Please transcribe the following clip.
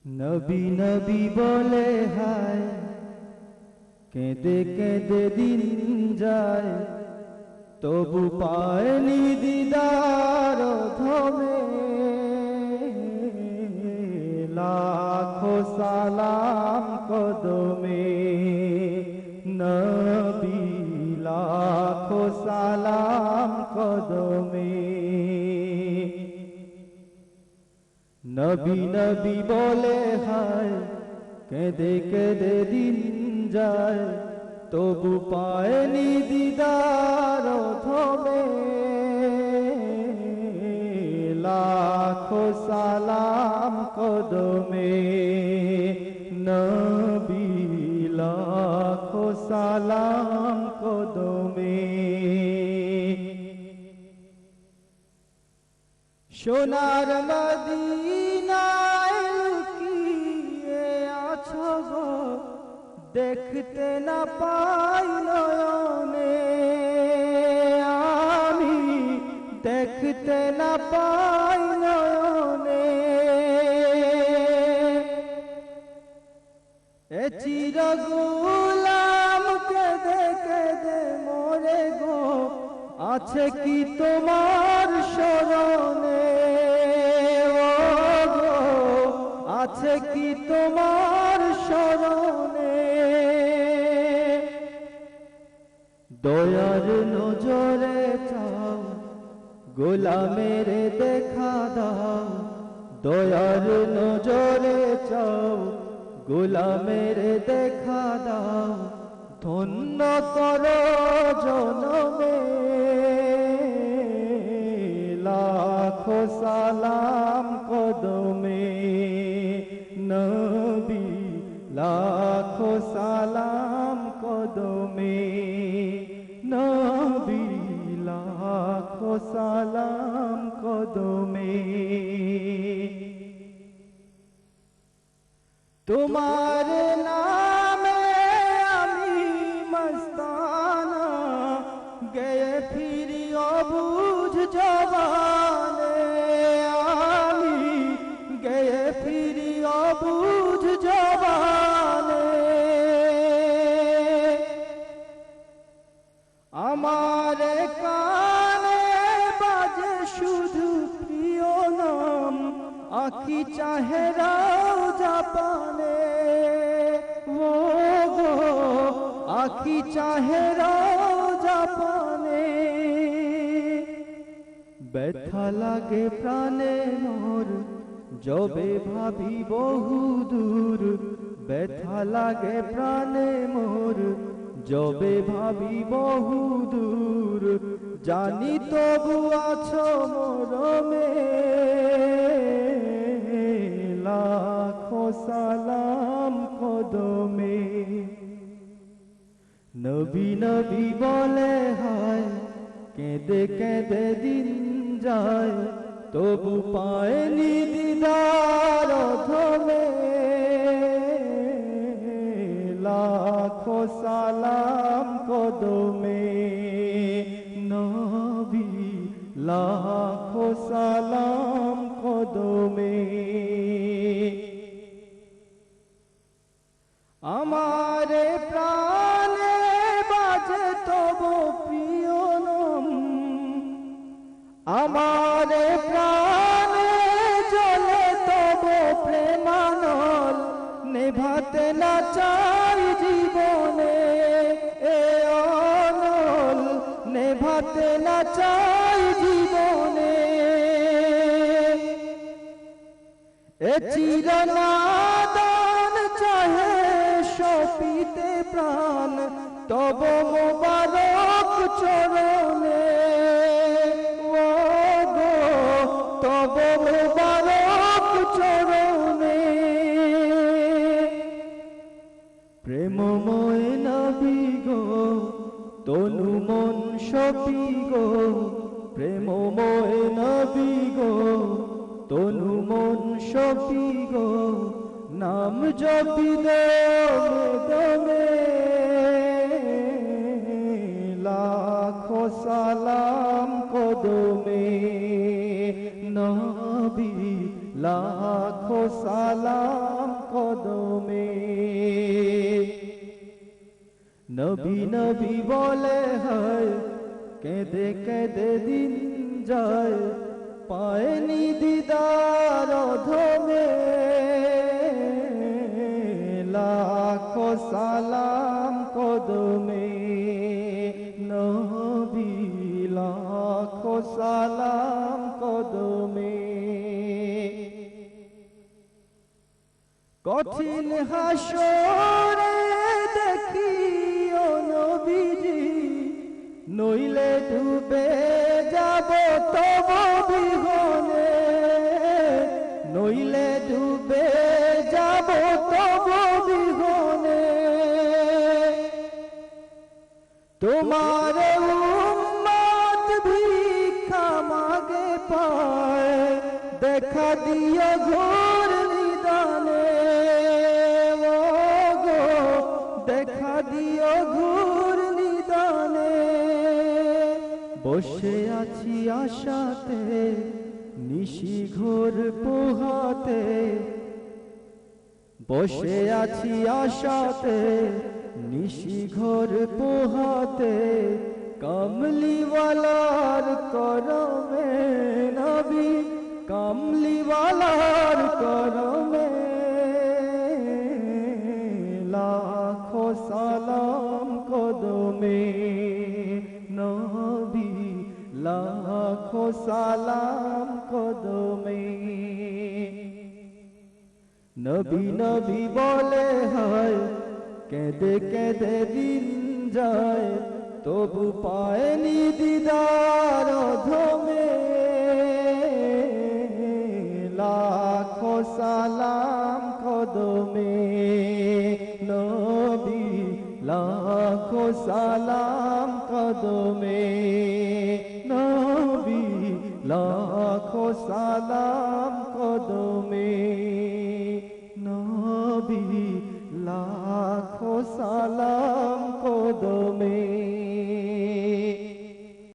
নবী নবী বলে হায় কেঁদে কেঁদে দিন যায়, তবু পায়নি দিদার ধমে। লাখো সালাম কদমে নবী, লাখো সালাম কদমে। নবী নবী বলে হায় কেঁদে কেঁদে দিন যায়, তবু পায়নি দিদার ধমে। লাখো সালাম কদমে নবী, লাখো সালাম কদমে। সোনার মদিনায় লুকিয়ে আছো গো, দেখতে না পাই নয়নে। আমি দেখতে না পাই নয়নে। এ চির গোলাম কেঁদে কেঁদে মরে গো, আছে কি তোমার শরণে? ও গো, আছে কি তোমার শরণে? দয়ার নজরে চাও, গোলামের দেখা দাও। দয়ার নজরে চাও, গোলামের দেখা দাও। ধন্য করো জনমে, লাখো সালাম কদমে নবী, লাখো সালাম কদমে নবী, লাখো সালাম কদমে। তোমার নামে আমি মস্তানা, গেয়ে ফিরি অবুঝ জবানে। আমি গেয়ে ফিরি অবুঝ জবানে। আমার কানে বাজে শুধু প্রিয় নাম, আখি চাহে রওজা পানে। ও গো, আখি চাহে রওজা পানে। ব্যথা লাগে প্রাণে মোর, যবে ভাবি বহু দূর। ব্যথা লাগে প্রাণে মোর, যবে ভাবি বহু দূর। জানি তবু আছো মরমে, লাখো সালাম কদমে। নবী নবী বলে হায় কেঁদে কেঁদে দিন যায়, তবু পায়নি দিদার ধমে। লাখো সালাম কদমে নবী, লাখো সালাম কদমে। আমার প্রাণে বাজে তবু প্রিয় নাম। আমার প্রাণে জ্বলে তবু প্রেমানল, নেভাতে না চাই জীবনে। এ অনল নেভাতে না চাই জীবনে। এ চিরনাদান চাহে সপিতে প্রাণ, তব মোবারক চরণে। ও গো, তব মোবারক চরণে। প্রেমময় নবী গো, তনু মন সপি গো। প্রেমময় নবী গো, তনু মন সপি গো। নাম জপি দমে দমে, লাখো সালাম কদমে নবী, লাখো লাখো সালাম কদমে। নবী নবী বলে হয় কেঁদে কেঁদে দিন যায়, পায়নি দিদার অধমে। লাখো সালাম কদমে নবী, লাখো সালাম কদমে। কঠিন হাসরে দেখি ও নবীজি, নইলে ডুবে যাব তব বিহনে, নইলে ডুবে যাব তব বিহনে। তোমার উম্মত ভিক্ষা মাগে পায়, দেখা দিও ঘোর নিদানে। ও গো দেখা দিও ঘোর নিদানে। বসে আছি আশাতে নিশি ঘোর পোহাতে, বসে আছি আশাতে নিশি ঘোর পোহাতে। কামলিওয়ালার করমে নবী, কামলিওয়ালার করমে। লাখো সালাম কদমে নবী, লাখো সালাম কদমে। নবী নবী বলে হয় কেঁদে কেঁদে দিন যায়, তবু পায়নি দিদার অধমে। লাখো সালাম কদমে নবী, লাখো সালাম কদমে নবী, লাখো সালাম কদমে নবী।